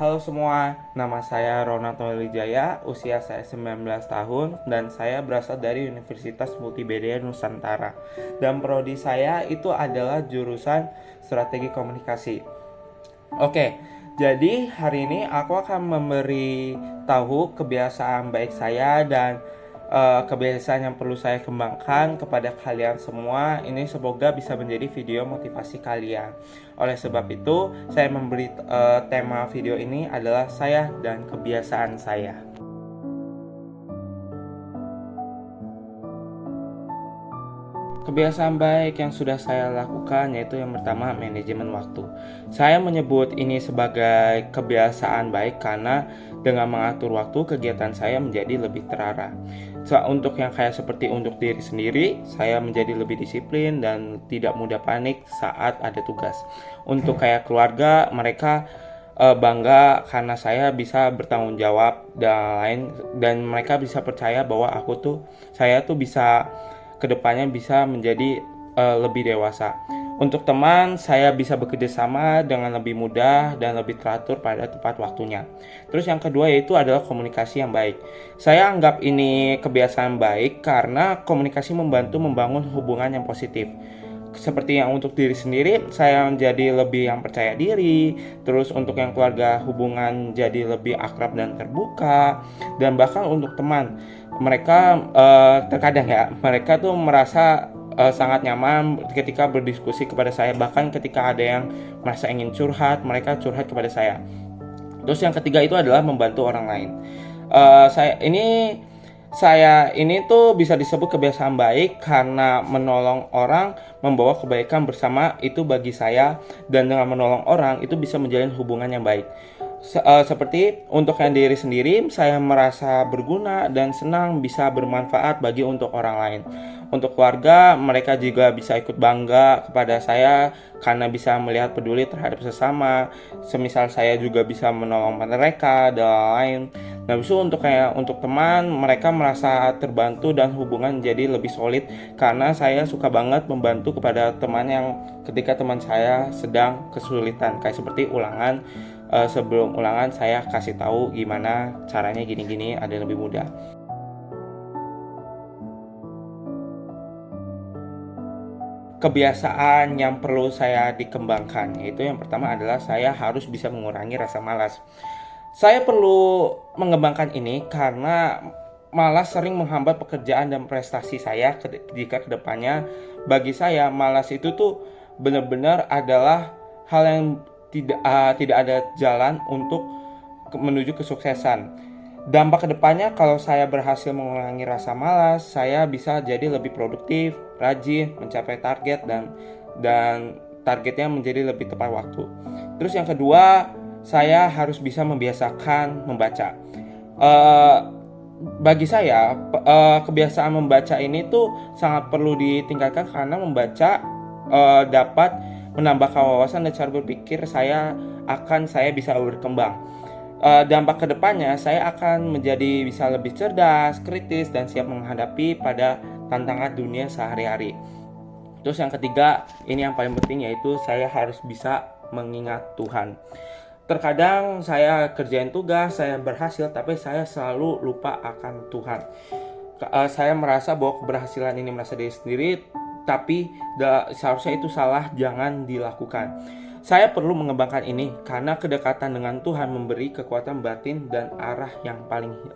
Halo semua, nama saya Ronald Wijaya, usia saya 19 tahun dan saya berasal dari Universitas Multimedia Nusantara. Dan prodi saya itu adalah jurusan Strategi Komunikasi. Oke, jadi hari ini aku akan memberi tahu kebiasaan baik saya dan kebiasaan yang perlu saya kembangkan kepada kalian semua. Ini semoga bisa menjadi video motivasi kalian. Oleh sebab itu, saya memberi tema video ini adalah saya dan kebiasaan saya. Kebiasaan baik yang sudah saya lakukan yaitu yang pertama manajemen waktu. Saya menyebut ini sebagai kebiasaan baik karena dengan mengatur waktu kegiatan saya menjadi lebih terarah. Untuk yang kayak seperti untuk diri sendiri, saya menjadi lebih disiplin dan tidak mudah panik saat ada tugas. Untuk kayak keluarga, mereka bangga karena saya bisa bertanggung jawab dan mereka bisa percaya bahwa saya tuh bisa kedepannya bisa menjadi lebih dewasa. Untuk teman, saya bisa bekerja sama dengan lebih mudah dan lebih teratur pada tepat waktunya. Terus yang kedua yaitu adalah komunikasi yang baik. Saya anggap ini kebiasaan baik karena komunikasi membantu membangun hubungan yang positif. Seperti yang untuk diri sendiri, saya menjadi lebih yang percaya diri. Terus untuk yang keluarga, hubungan jadi lebih akrab dan terbuka. Dan bahkan untuk teman, mereka terkadang mereka tuh merasa sangat nyaman ketika berdiskusi kepada saya. Bahkan ketika ada yang merasa ingin curhat, mereka curhat kepada saya. Terus yang ketiga itu adalah membantu orang lain. Saya ini tuh bisa disebut kebiasaan baik karena menolong orang membawa kebaikan bersama itu bagi saya, dan dengan menolong orang itu bisa menjalin hubungan yang baik. Seperti untuk yang diri sendiri, saya merasa berguna dan senang bisa bermanfaat bagi untuk orang lain. Untuk keluarga, mereka juga bisa ikut bangga kepada saya karena bisa melihat peduli terhadap sesama. Semisal saya juga bisa menolong mereka dan lain. Nah, untuk teman, mereka merasa terbantu dan hubungan jadi lebih solid karena saya suka banget membantu kepada teman yang ketika teman saya sedang kesulitan, kayak seperti ulangan. Sebelum ulangan saya kasih tahu gimana caranya gini-gini ada lebih mudah. Kebiasaan yang perlu saya dikembangkan yaitu yang pertama adalah saya harus bisa mengurangi rasa malas. Saya perlu mengembangkan ini karena malas sering menghambat pekerjaan dan prestasi saya jika kedepannya. Bagi saya malas itu tuh benar-benar adalah hal yang tidak ada jalan untuk menuju kesuksesan. Dampak kedepannya kalau saya berhasil mengurangi rasa malas, saya bisa jadi lebih produktif, rajin, mencapai target dan targetnya menjadi lebih tepat waktu. Terus yang kedua, saya harus bisa membiasakan membaca. Bagi saya, kebiasaan membaca ini tuh sangat perlu ditingkatkan karena membaca dapat menambahkan wawasan dan cara berpikir saya bisa berkembang. Dampak kedepannya saya akan menjadi bisa lebih cerdas, kritis, dan siap menghadapi pada tantangan dunia sehari-hari. Terus yang ketiga, ini yang paling penting yaitu saya harus bisa mengingat Tuhan. Terkadang saya kerjain tugas, saya berhasil, tapi saya selalu lupa akan Tuhan. Saya merasa bahwa keberhasilan ini merasa diri sendiri, tapi seharusnya itu salah, jangan dilakukan. Saya perlu mengembangkan ini karena kedekatan dengan Tuhan memberi kekuatan batin dan arah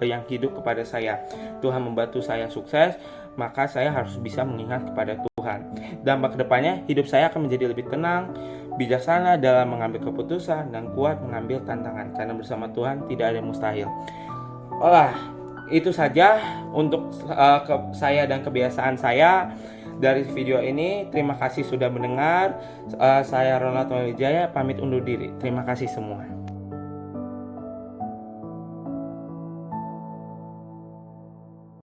yang hidup kepada saya. Tuhan membantu saya sukses, maka saya harus bisa mengingat kepada Tuhan. Dampak kedepannya hidup saya akan menjadi lebih tenang, bijaksana dalam mengambil keputusan, dan kuat mengambil tantangan karena bersama Tuhan tidak ada yang mustahil. Itu saja untuk saya dan kebiasaan saya. Dari video ini, terima kasih sudah mendengar. Saya Ronald Wijaya, pamit undur diri. Terima kasih semua.